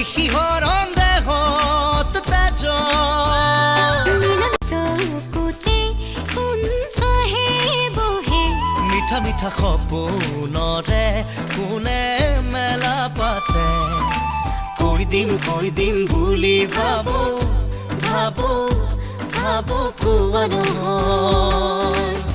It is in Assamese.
শিহৰণ দেহত তেজ মিঠা মিঠা সপোনৰে কোনে মেলা পাতে কৈ দিম বুলি ভাবো ভাবো ভাবো কোৱা নহয়